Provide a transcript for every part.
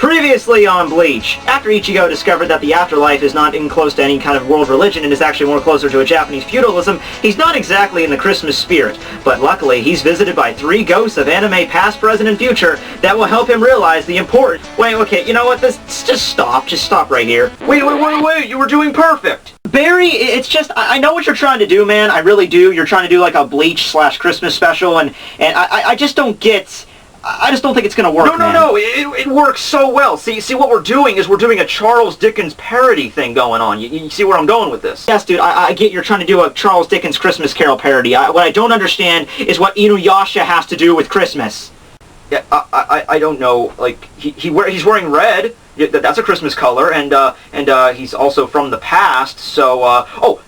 Previously on Bleach, after Ichigo discovered that the afterlife is not even close to any kind of world religion and is actually more closer to a Japanese feudalism, he's not exactly in the Christmas spirit. But luckily, he's visited by 3 ghosts of anime past, present, and future that will help him realize the importance... Wait, okay, you know what? Just stop right here. Wait, you were doing perfect! Barry, it's just, I know what you're trying to do, man, I really do. You're trying to do like a Bleach/Christmas special, and I just don't get... I just don't think it's going to work, No, it works so well. See, what we're doing is we're doing a Charles Dickens parody thing going on. You see where I'm going with this? Yes, dude, I get you're trying to do a Charles Dickens Christmas Carol parody. What I don't understand is what Inuyasha has to do with Christmas. Yeah, I don't know. Like, he's wearing red. That's a Christmas color, and he's also from the past, so, oh,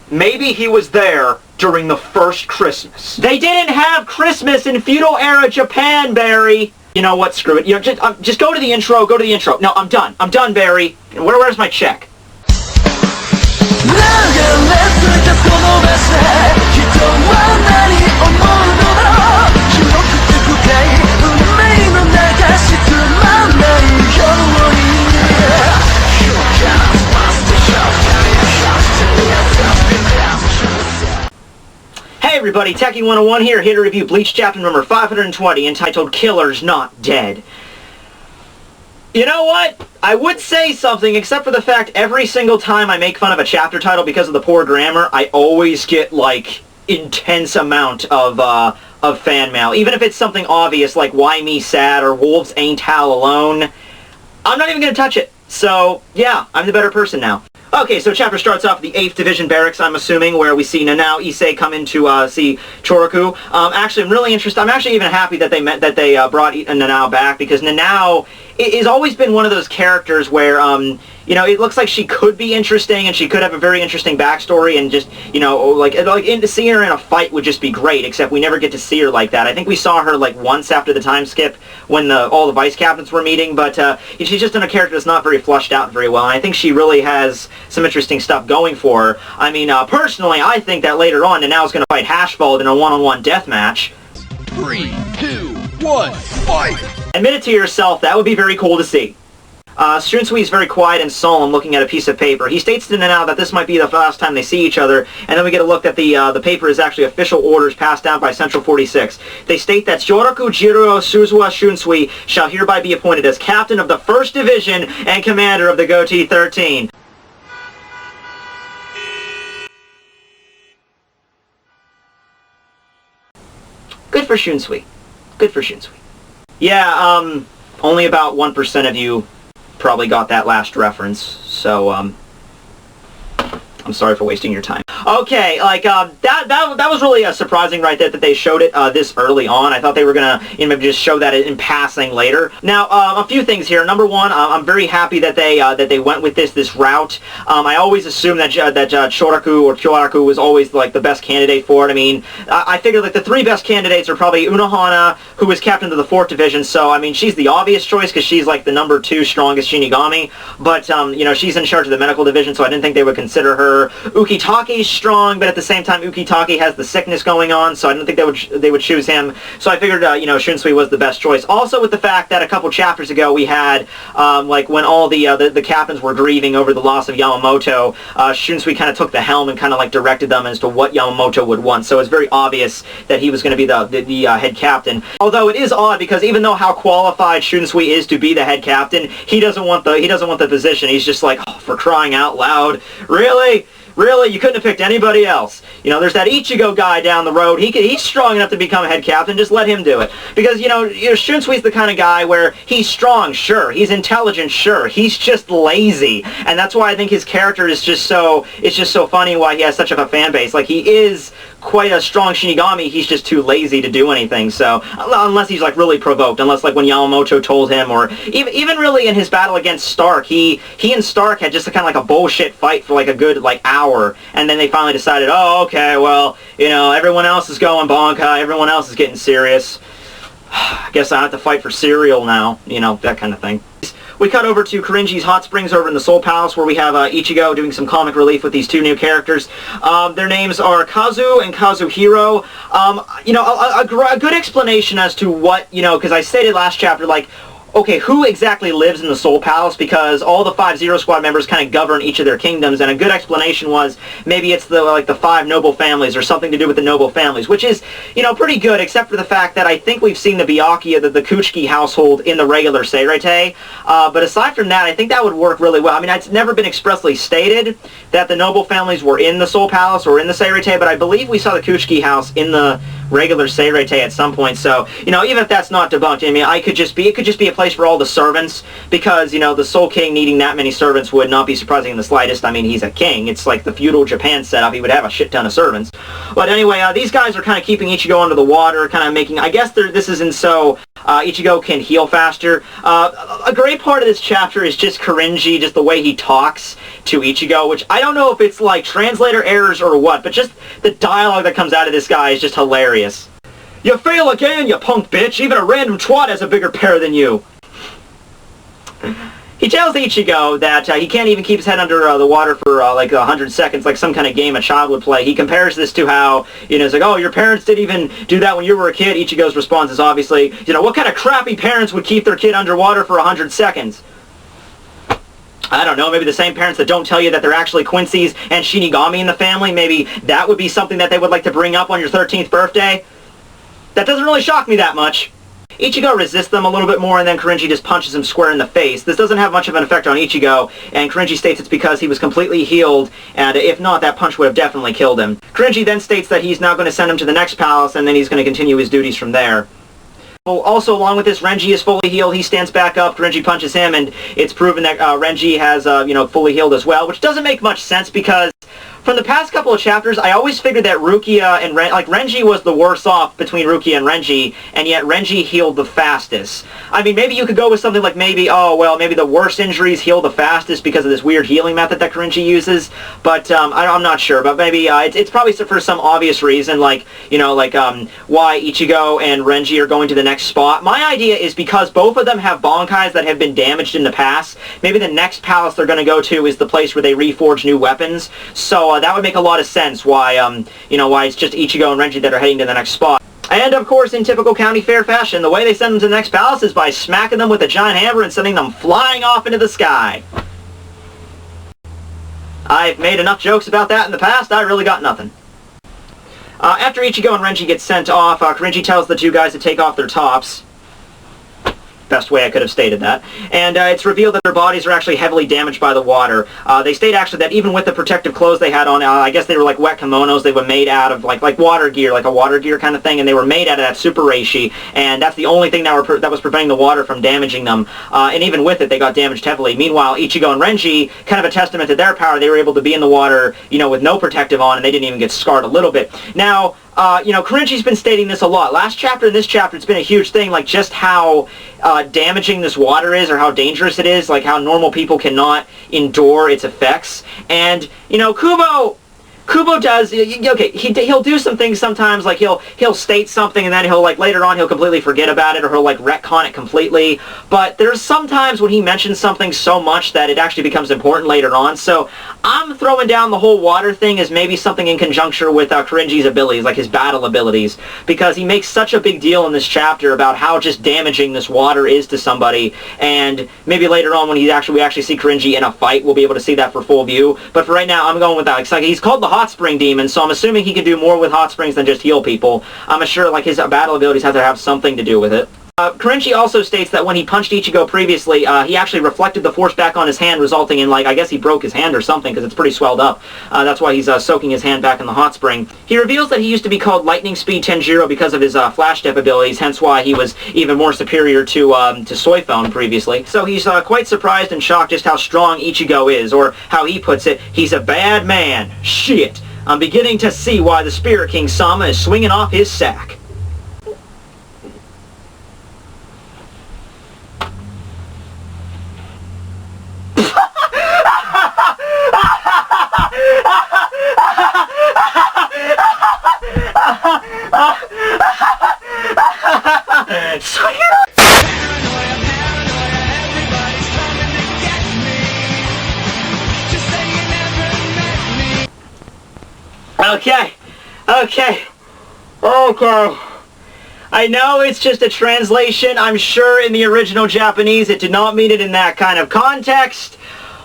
maybe he was there during the first Christmas. They didn't have Christmas in feudal-era Japan, Barry! You know what, screw it. You know, just go to the intro, No, I'm done, Barry. Where's my check? Hey everybody, Tekking101 here to review Bleach chapter number 520 entitled Killers Not Dead. You know what? I would say something, except for the fact every single time I make fun of a chapter title because of the poor grammar, I always get, like, intense amount of fan mail. Even if it's something obvious like Why Me Sad or Wolves Ain't Hal Alone, I'm not even going to touch it. So, yeah, I'm the better person now. Okay, so chapter starts off at the 8th Division Barracks, I'm assuming, where we see Nanao Issei come in to see Choroku. Actually, I'm really interested. I'm actually even happy that they brought Nanao back, because Nanao has always been one of those characters where, you know, it looks like she could be interesting, and she could have a very interesting backstory, and just, you know, like seeing her in a fight would just be great, except we never get to see her like that. I think we saw her, like, once after the time skip, when all the vice captains were meeting, but she's just in a character that's not very fleshed out very well, and I think she really has some interesting stuff going for her. I mean, personally, I think that later on, Nanao's going to fight Hashbald in a one-on-one death match. 3, 2, 1, fight! Admit it to yourself, that would be very cool to see. Shunsui is very quiet and solemn looking at a piece of paper. He states to Nanao that this might be the last time they see each other, and then we get a look that the paper is actually official orders passed down by Central 46. They state that Shoraku Jiro Suzuwa Shunsui shall hereby be appointed as captain of the 1st Division and commander of the Goatee 13. Good for Shunsui. Good for Shunsui. Yeah, only about 1% of you probably got that last reference, so, I'm sorry for wasting your time. Okay, like, that was really surprising right there that they showed it this early on. I thought they were gonna, you know, maybe just show that in passing later. Now, a few things here. Number one, I'm very happy that they went with this route. I always assumed that Shoraku or Kyoraku was always, like, the best candidate for it. I mean, I figured, like, the 3 best candidates are probably Unohana, who is captain of the 4th Division, so, I mean, she's the obvious choice because she's, like, the number 2 strongest Shinigami, but, you know, she's in charge of the medical division, so I didn't think they would consider her. Ukitake's strong, but at the same time, Ukitake has the sickness going on, so I didn't think they would choose him. So I figured, you know, Shunsui was the best choice. Also, with the fact that a couple chapters ago we had, like, when all the captains were grieving over the loss of Yamamoto, Shunsui kind of took the helm and kind of, like, directed them as to what Yamamoto would want. So it's very obvious that he was going to be the head captain. Although it is odd because even though how qualified Shunsui is to be the head captain, he doesn't want the position. He's just like, oh, for crying out loud, really? Really? You couldn't have picked anybody else. You know, there's that Ichigo guy down the road. He's strong enough to become head captain. Just let him do it. Because, you know, Shunsui's the kind of guy where he's strong, sure. He's intelligent, sure. He's just lazy. And that's why I think his character is just so, it's just so funny why he has such a fan base. Like, he is quite a strong Shinigami, he's just too lazy to do anything, so, unless he's, like, really provoked, unless, like, when Yamamoto told him, or even really in his battle against Stark, he and Stark had just a kind of like a bullshit fight for, like, a good, like, hour, and then they finally decided, oh, okay, well, you know, everyone else is going bonkai, everyone else is getting serious, I guess I have to fight for cereal now, you know, that kind of thing. We cut over to Korinji's Hot Springs over in the Soul Palace, where we have Ichigo doing some comic relief with these 2 new characters. Their names are Kazu and Kazuhiro. You know, a good explanation as to what, you know, because I stated last chapter, like, okay, who exactly lives in the Soul Palace, because all the 5 Zero Squad members kind of govern each of their kingdoms, and a good explanation was maybe it's the 5 noble families or something to do with the noble families, which is, you know, pretty good, except for the fact that I think we've seen the Byakuya, the Kuchiki household in the regular Seirete, but aside from that, I think that would work really well. I mean, it's never been expressly stated that the noble families were in the Soul Palace or in the Seirete, but I believe we saw the Kuchiki house in the regular Seirete at some point, so, you know, even if that's not debunked, I mean, it could just be a place for all the servants, because, you know, the Soul King needing that many servants would not be surprising in the slightest. I mean, he's a king. It's like the feudal Japan setup. He would have a shit ton of servants. But anyway, these guys are kind of keeping Ichigo under the water, kind of making, I guess this isn't so Ichigo can heal faster. A great part of this chapter is just Korinji, just the way he talks to Ichigo, which I don't know if it's like translator errors or what, but just the dialogue that comes out of this guy is just hilarious. You fail again, you punk bitch! Even a random twat has a bigger pair than you! He tells Ichigo that he can't even keep his head under the water for like 100 seconds, like some kind of game a child would play. He compares this to how, you know, it's like, oh, your parents didn't even do that when you were a kid. Ichigo's response is obviously, you know, what kind of crappy parents would keep their kid underwater for 100 seconds? I don't know, maybe the same parents that don't tell you that they're actually Quincy's and Shinigami in the family. Maybe that would be something that they would like to bring up on your 13th birthday. That doesn't really shock me that much. Ichigo resists them a little bit more, and then Korinji just punches him square in the face. This doesn't have much of an effect on Ichigo, and Korinji states it's because he was completely healed, and if not, that punch would have definitely killed him. Korinji then states that he's now going to send him to the next palace, and then he's going to continue his duties from there. Also, along with this, Renji is fully healed. He stands back up, Korinji punches him, and it's proven that Renji has, you know, fully healed as well, which doesn't make much sense because from the past couple of chapters, I always figured that Rukia and Renji was the worse off between Rukia and Renji, and yet Renji healed the fastest. I mean, maybe you could go with something like maybe, oh, well, maybe the worst injuries heal the fastest because of this weird healing method that Korinji uses, but I'm not sure. But maybe it's probably for some obvious reason, like, you know, like why Ichigo and Renji are going to the next spot. My idea is because both of them have Bankais that have been damaged in the past. Maybe the next palace they're going to go to is the place where they reforge new weapons. So that would make a lot of sense why, you know, why it's just Ichigo and Renji that are heading to the next spot. And of course, in typical county fair fashion, the way they send them to the next palace is by smacking them with a giant hammer and sending them flying off into the sky. I've made enough jokes about that in the past, I really got nothing. After Ichigo and Renji get sent off, Korinji tells the two guys to take off their tops. Best way I could have stated that. And it's revealed that their bodies are actually heavily damaged by the water. They state actually that even with the protective clothes they had on, I guess they were like wet kimonos, they were made out of like water gear, like a water gear kind of thing, and they were made out of that super reishi, and that's the only thing that was preventing the water from damaging them. And even with it, they got damaged heavily. Meanwhile, Ichigo and Renji, kind of a testament to their power, they were able to be in the water, you know, with no protective on, and they didn't even get scarred a little bit. Now, you know, Korinji's been stating this a lot. Last chapter and this chapter, it's been a huge thing, like just how damaging this water is, or how dangerous it is, like how normal people cannot endure its effects. And, you know, Kubo does, okay, he'll do some things sometimes, like he'll state something and then he'll, like, later on he'll completely forget about it, or he'll, like, retcon it completely, but there's sometimes when he mentions something so much that it actually becomes important later on, so I'm throwing down the whole water thing as maybe something in conjunction with Korinji's abilities, like his battle abilities, because he makes such a big deal in this chapter about how just damaging this water is to somebody, and maybe later on when we actually see Korinji in a fight, we'll be able to see that for full view, but for right now, I'm going with that. Like, he's called the Hot Spring Demon, so I'm assuming he can do more with hot springs than just heal people. I'm sure like his battle abilities have to have something to do with it. Korinji also states that when he punched Ichigo previously, he actually reflected the force back on his hand, resulting in, like, I guess he broke his hand or something, because it's pretty swelled up. That's why he's soaking his hand back in the hot spring. He reveals that he used to be called Lightning Speed Tenjiro because of his flash step abilities, hence why he was even more superior to Soifone previously. So he's quite surprised and shocked just how strong Ichigo is, or how he puts it, he's a bad man. Shit. I'm beginning to see why the Spirit King Sama is swinging off his sack. Okay. I know it's just a translation. I'm sure in the original Japanese it did not mean it in that kind of context.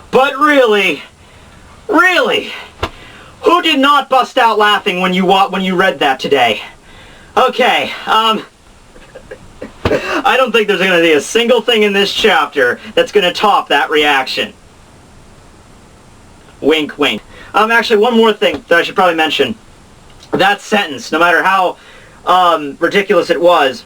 But really, who did not bust out laughing when you read that today? Okay, I don't think there's going to be a single thing in this chapter that's going to top that reaction. Wink, wink. Actually, one more thing that I should probably mention. That sentence, no matter how ridiculous it was,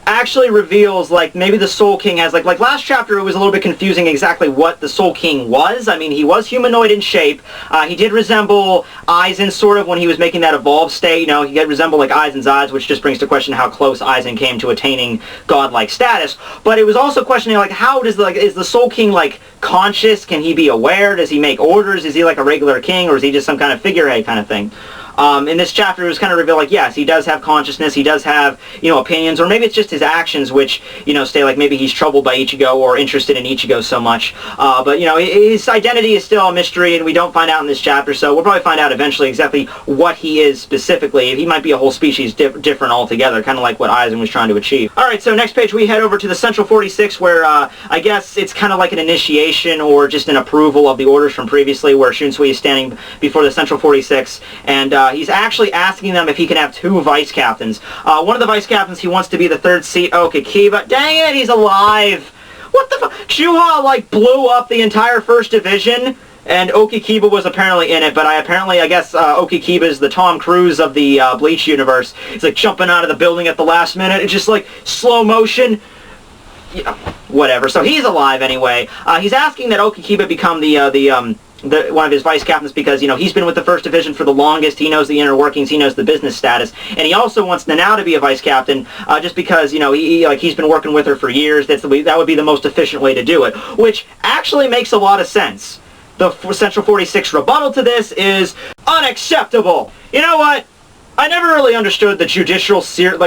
actually reveals, like, maybe the Soul King has, like last chapter it was a little bit confusing exactly what the Soul King was. I mean, he was humanoid in shape. He did resemble Aizen, sort of, when he was making that evolved state. You know, he did resemble, like, Aizen's eyes, which just brings to question how close Aizen came to attaining godlike status. But it was also questioning, like, how does, is the Soul King, like, conscious? Can he be aware? Does he make orders? Is he, like, a regular king, or is he just some kind of figurehead kind of thing? In this chapter, it was kind of revealed, like, yes, he does have consciousness, he does have, you know, opinions, or maybe it's just his actions which, you know, stay, like, maybe he's troubled by Ichigo or interested in Ichigo so much. But, you know, his identity is still a mystery, and we don't find out in this chapter, so we'll probably find out eventually exactly what he is specifically. He might be a whole species different altogether, kind of like what Aizen was trying to achieve. Alright, so next page we head over to the Central 46, where, I guess it's kind of like an initiation or just an approval of the orders from previously, where Shunsui is standing before the Central 46, and, he's actually asking them if he can have 2 vice captains. One of the vice captains, he wants to be the 3rd seat Okikiba. Dang it, he's alive! What the fuck? Shuha, like, blew up the entire 1st Division, and Okikiba was apparently in it, but I guess Okikiba is the Tom Cruise of the Bleach universe. He's, like, jumping out of the building at the last minute. It's just, like, slow motion. Yeah, whatever. So he's alive anyway. He's asking that Okikiba become one of his vice captains because, you know, he's been with the 1st Division for the longest. He knows the inner workings. He knows the business status. And he also wants Nanao to be a vice captain just because, you know, he's been working with her for years. That would be the most efficient way to do it, which actually makes a lot of sense. The Central 46 rebuttal to this is unacceptable. You know what? I never really understood the judicial system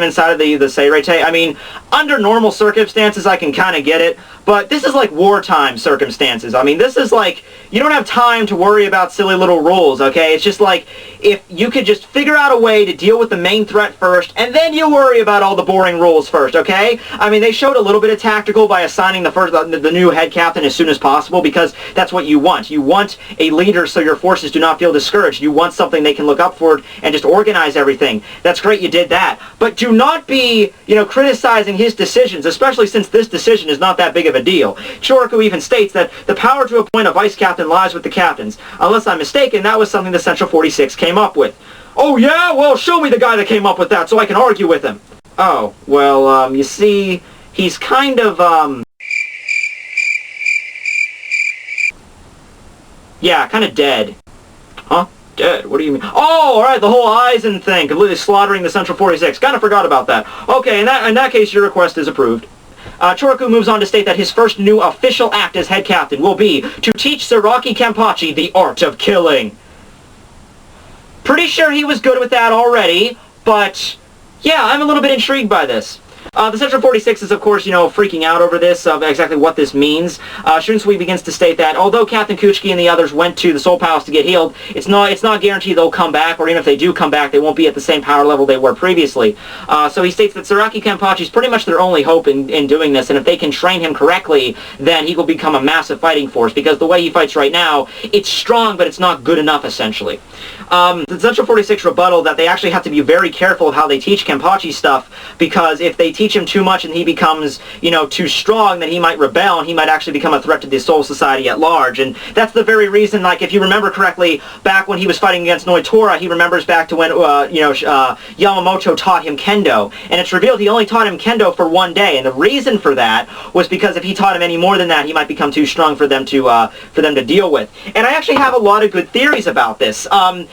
inside of the Seirete. I mean, under normal circumstances, I can kind of get it, but this is like wartime circumstances. I mean, this is like, you don't have time to worry about silly little rules, okay? It's just like, if you could just figure out a way to deal with the main threat first, and then you worry about all the boring rules first, okay? I mean, they showed a little bit of tactical by assigning the new head captain as soon as possible, because that's what you want. You want a leader so your forces do not feel discouraged. You want something they can look up for and just organize everything. That's great you did that. But do not be, you know, criticizing his decisions, especially since this decision is not that big of a deal. Choroku even states that the power to appoint a vice captain lies with the captains. Unless I'm mistaken, that was something the Central 46 came up with. Oh yeah? Well, show me the guy that came up with that so I can argue with him. Oh, well, you see, he's kind of, yeah, kind of dead. Huh? Dead? What do you mean? Oh, alright, the whole Aizen thing, completely slaughtering the Central 46. Kind of forgot about that. Okay, in that case, your request is approved. Choroku moves on to state that his first new official act as head captain will be to teach Saraki Kenpachi the art of killing. Pretty sure he was good with that already, but yeah, I'm a little bit intrigued by this. The Central 46 is, of course, you know, freaking out over this, of exactly what this means. Shunsui begins to state that although Captain Kuchiki and the others went to the Soul Palace to get healed, it's not guaranteed they'll come back, or even if they do come back, they won't be at the same power level they were previously. So he states that Saraki Kenpachi is pretty much their only hope in doing this, and if they can train him correctly, then he will become a massive fighting force, because the way he fights right now, it's strong, but it's not good enough, essentially. The Central 46 rebuttal that they actually have to be very careful of how they teach Kenpachi stuff, because if they teach him too much and he becomes, you know, too strong, then he might rebel and he might actually become a threat to the Soul Society at large. And that's the very reason, like, if you remember correctly, back when he was fighting against Noitora, he remembers back to when, Yamamoto taught him Kendo. And it's revealed he only taught him Kendo for 1 day. And the reason for that was because if he taught him any more than that, he might become too strong for them to deal with. And I actually have a lot of good theories about this. Like,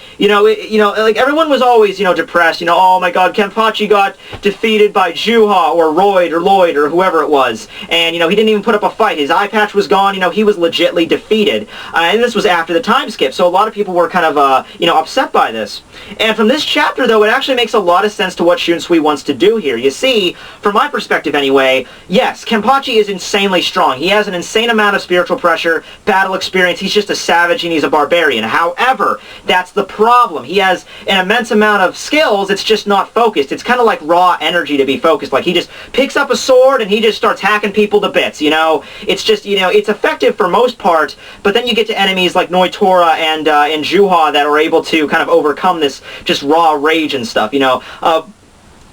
everyone was always, you know, depressed, you know, oh my god, Kenpachi got defeated by Juha, Raw or Royd or Lloyd or whoever it was. And, he didn't even put up a fight. His eye patch was gone. He was legitly defeated. And this was after the time skip, so a lot of people were kind of, upset by this. And from this chapter, though, it actually makes a lot of sense to what Shunsui wants to do here. You see, from my perspective anyway, yes, Kenpachi is insanely strong. He has an insane amount of spiritual pressure, battle experience. He's just a savage and he's a barbarian. However, that's the problem. He has an immense amount of skills, it's just not focused. It's kind of like raw energy to be focused. Like, he just picks up a sword and he just starts hacking people to bits, It's just, it's effective for most part, but then you get to enemies like Noitora and Juha that are able to kind of overcome this just raw rage and stuff, and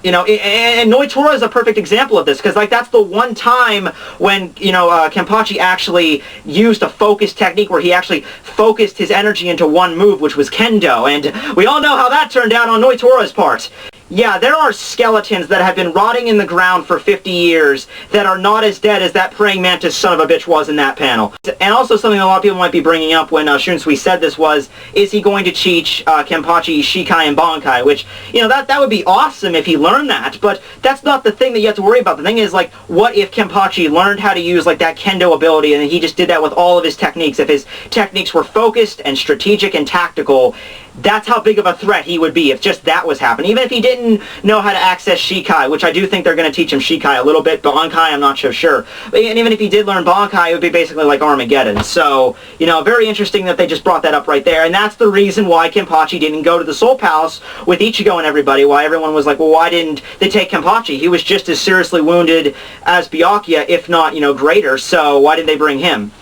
Noitora is a perfect example of this, because, that's the one time when, Kenpachi actually used a focus technique where he actually focused his energy into one move, which was Kendo, and we all know how that turned out on Noitora's part. Yeah, there are skeletons that have been rotting in the ground for 50 years that are not as dead as that praying mantis son of a bitch was in that panel. And also something a lot of people might be bringing up when Shunsui said this was, is he going to teach Kenpachi Shikai and Bankai? Which, that would be awesome if he learned that, but that's not the thing that you have to worry about. The thing is, what if Kenpachi learned how to use, that Kendo ability and he just did that with all of his techniques? If his techniques were focused and strategic and tactical, that's how big of a threat he would be if just that was happening. Even if he didn't know how to access Shikai, which I do think they're going to teach him Shikai a little bit. Bankai, I'm not so sure. And even if he did learn Bankai, it would be basically like Armageddon. So, very interesting that they just brought that up right there. And that's the reason why Kenpachi didn't go to the Soul Palace with Ichigo and everybody. Why everyone was like, well, why didn't they take Kenpachi? He was just as seriously wounded as Byakuya, if not, greater. So why did they bring him?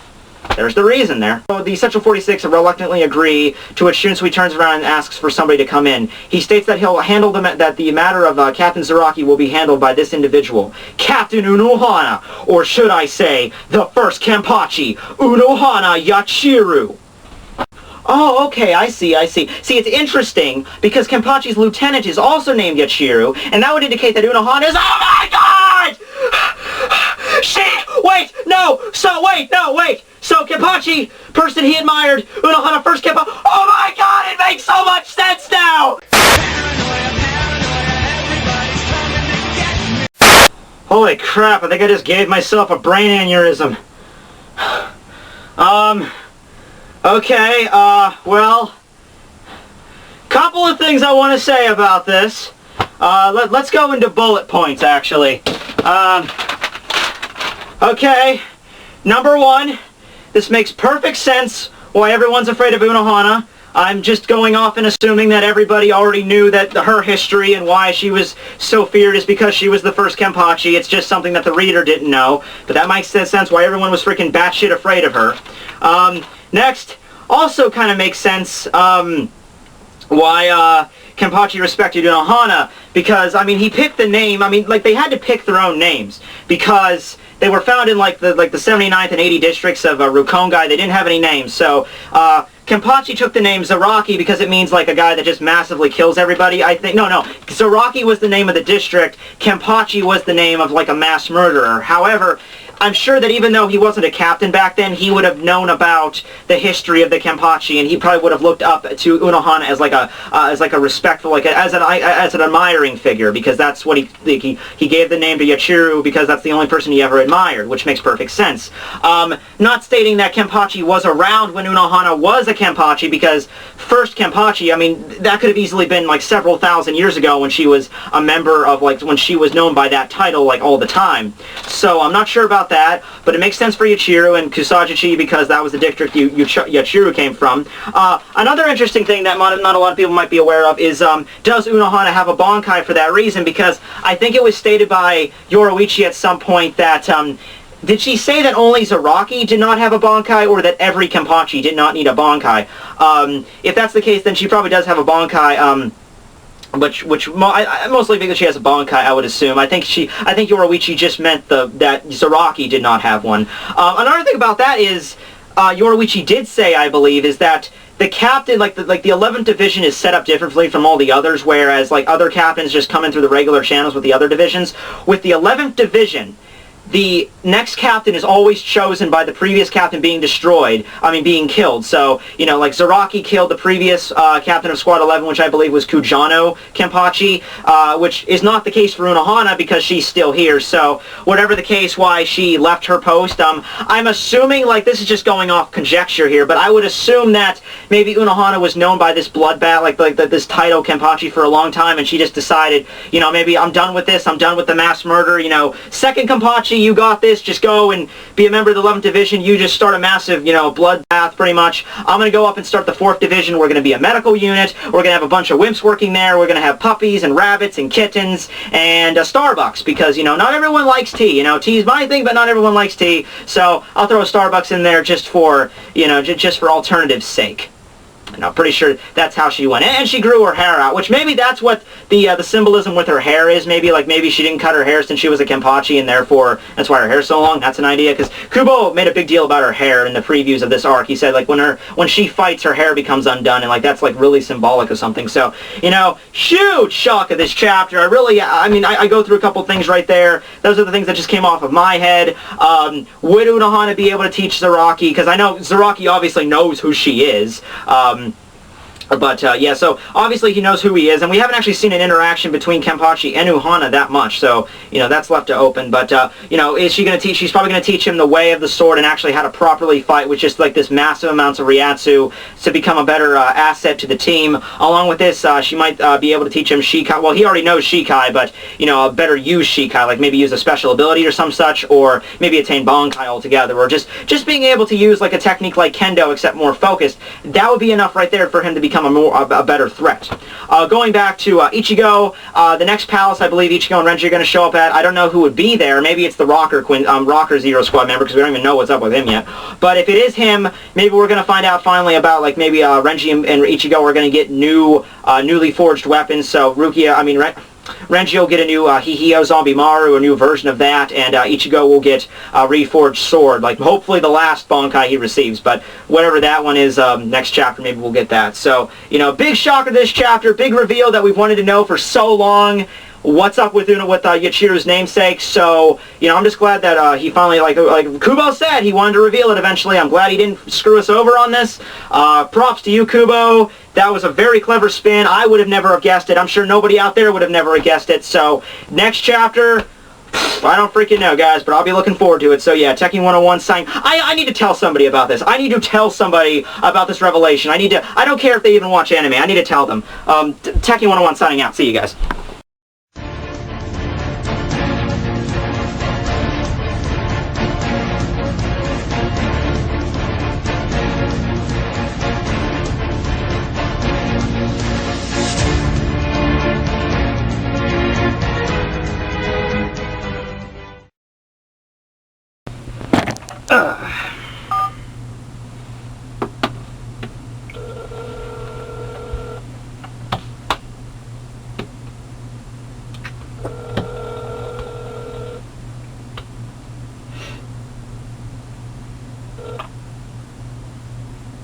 There's the reason there. So the Central 46 reluctantly agree, to which Shunsui turns around and asks for somebody to come in. He states that he'll handle that the matter of Captain Zaraki will be handled by this individual, Captain Unohana, or should I say, the first Kenpachi, Unohana Yachiru. Oh, okay, I see. See, it's interesting, because Kenpachi's lieutenant is also named Yachiru, and that would indicate that Unohana is... Oh my god! Shit! Wait! So Kenpachi, person he admired, Unohana first Kenpachi... Oh my god, it makes so much sense now! Holy crap, I think I just gave myself a brain aneurysm. Okay, well, couple of things I want to say about this. Let's go into bullet points, actually. Okay, number one, this makes perfect sense why everyone's afraid of Unohana. I'm just going off and assuming that everybody already knew that her history and why she was so feared is because she was the first Kenpachi. It's just something that the reader didn't know, but that makes sense why everyone was freaking batshit afraid of her. Next, also kind of makes sense why Kenpachi respected Unohana, because, he picked the name, they had to pick their own names, because they were found in, the 79th and 80 districts of Rukongai. They didn't have any names, so, Kenpachi took the name Zaraki because it means, a guy that just massively kills everybody, I think. No, Zaraki was the name of the district, Kenpachi was the name of, a mass murderer. However, I'm sure that even though he wasn't a captain back then, he would have known about the history of the Kenpachi, and he probably would have looked up to Unohana as a respectful, as an admiring figure, because that's what he gave the name to Yachiru because that's the only person he ever admired, which makes perfect sense. Not stating that Kenpachi was around when Unohana was a Kenpachi, because first Kenpachi, that could have easily been several thousand years ago when she was a member of when she was known by that title all the time. So I'm not sure about that, but it makes sense for Yachiru and Kusajichi because that was the district Yachiru came from. Another interesting thing that not a lot of people might be aware of is, does Unohana have a Bankai for that reason? Because I think it was stated by Yoruichi at some point that, did she say that only Zaraki did not have a Bankai, or that every Kenpachi did not need a Bankai? If that's the case, then she probably does have a Bankai, mostly because she has a Bankai, I would assume. I think Yoruichi just meant that Zaraki did not have one. Another thing about that is, Yoruichi did say, I believe, is that the captain, the 11th division is set up differently from all the others, whereas other captains just come in through the regular channels with the other divisions. With the 11th division, the next captain is always chosen by the previous captain being being killed. So, you know, like Zaraki killed the previous captain of Squad 11, which I believe was Kujano Kenpachi, which is not the case for Unohana because she's still here. So, whatever the case why she left her post, I'm assuming, like, this is just going off conjecture here, but I would assume that maybe Unohana was known by this bloodbath, like this title Kenpachi for a long time, and she just decided, you know, maybe I'm done with this, I'm done with the mass murder, you know, second Kenpachi, you got this, just go and be a member of the 11th Division, you just start a massive, you know, bloodbath pretty much. I'm going to go up and start the 4th Division, we're going to be a medical unit, we're going to have a bunch of wimps working there, we're going to have puppies and rabbits and kittens and Starbucks, because, you know, not everyone likes tea, you know, tea's my thing, but not everyone likes tea, so I'll throw a Starbucks in there just for, you know, just for alternative's sake. And I'm pretty sure that's how she went. And she grew her hair out, which maybe that's what the symbolism with her hair is. Maybe she didn't cut her hair since she was a Kenpachi, and therefore that's why her hair's so long. That's an idea, because Kubo made a big deal about her hair in the previews of this arc. He said, like, when she fights, her hair becomes undone, and, like, that's, like, really symbolic of something. So, you know, huge shock of this chapter. I go through a couple things right there. Those are the things that just came off of my head. Would Unohana be able to teach Zaraki? Because I know Zaraki obviously knows who she is. Yeah, so obviously he knows who he is, and we haven't actually seen an interaction between Kenpachi and Unohana that much, so, you know, that's left to open. But, you know, is she going to teach? She's probably going to teach him the way of the sword and actually how to properly fight with just, like, this massive amounts of Ryatsu to become a better asset to the team. Along with this, she might be able to teach him Shikai. Well, he already knows Shikai, but, you know, a better use Shikai, like maybe use a special ability or some such, or maybe attain Bankai altogether, or just being able to use, like, a technique like Kendo, except more focused. That would be enough right there for him to become a better threat. Going back to Ichigo, the next palace I believe Ichigo and Renji are going to show up at, I don't know who would be there. Maybe it's the Rocker Zero Squad member, because we don't even know what's up with him yet. But if it is him, maybe we're going to find out finally about, like, maybe Renji and Ichigo are going to get newly forged weapons. So Renji will get a new Hihio Zombie Maru, a new version of that, and Ichigo will get a reforged sword, like hopefully the last Bankai he receives, but whatever that one is, next chapter maybe we'll get that. So, you know, big shocker this chapter, big reveal that we've wanted to know for so long. What's up with Yachiru's namesake? So, you know, I'm just glad that he finally, like Kubo said, he wanted to reveal it eventually. I'm glad he didn't screw us over on this. Props to you, Kubo. That was a very clever spin. I would have never have guessed it. I'm sure nobody out there would have never guessed it. So, next chapter, I don't freaking know, guys, but I'll be looking forward to it. So, yeah, Tekking101 signing. I need to tell somebody about this. I need to tell somebody about this revelation. I don't care if they even watch anime. I need to tell them. Tekking101 signing out. See you guys.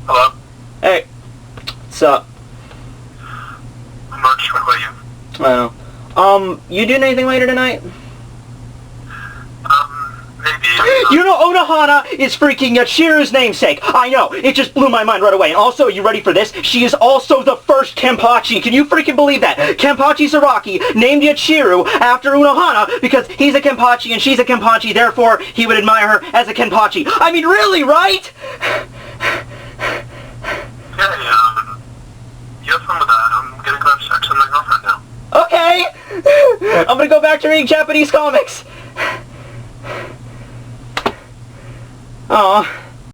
Hello? Hey, what's up? Much, what about you? You doing anything later tonight? Maybe. You know Unohana is freaking Yachiru's namesake. I know, it just blew my mind right away. And also, are you ready for this? She is also the first Kenpachi. Can you freaking believe that? Kenpachi Zaraki named Yachiru after Unohana because he's a Kenpachi and she's a Kenpachi, therefore he would admire her as a Kenpachi. I mean, really, right? Yeah, you have fun with that. I'm gonna go have sex with my girlfriend now. Okay! I'm gonna go back to reading Japanese comics. Aw.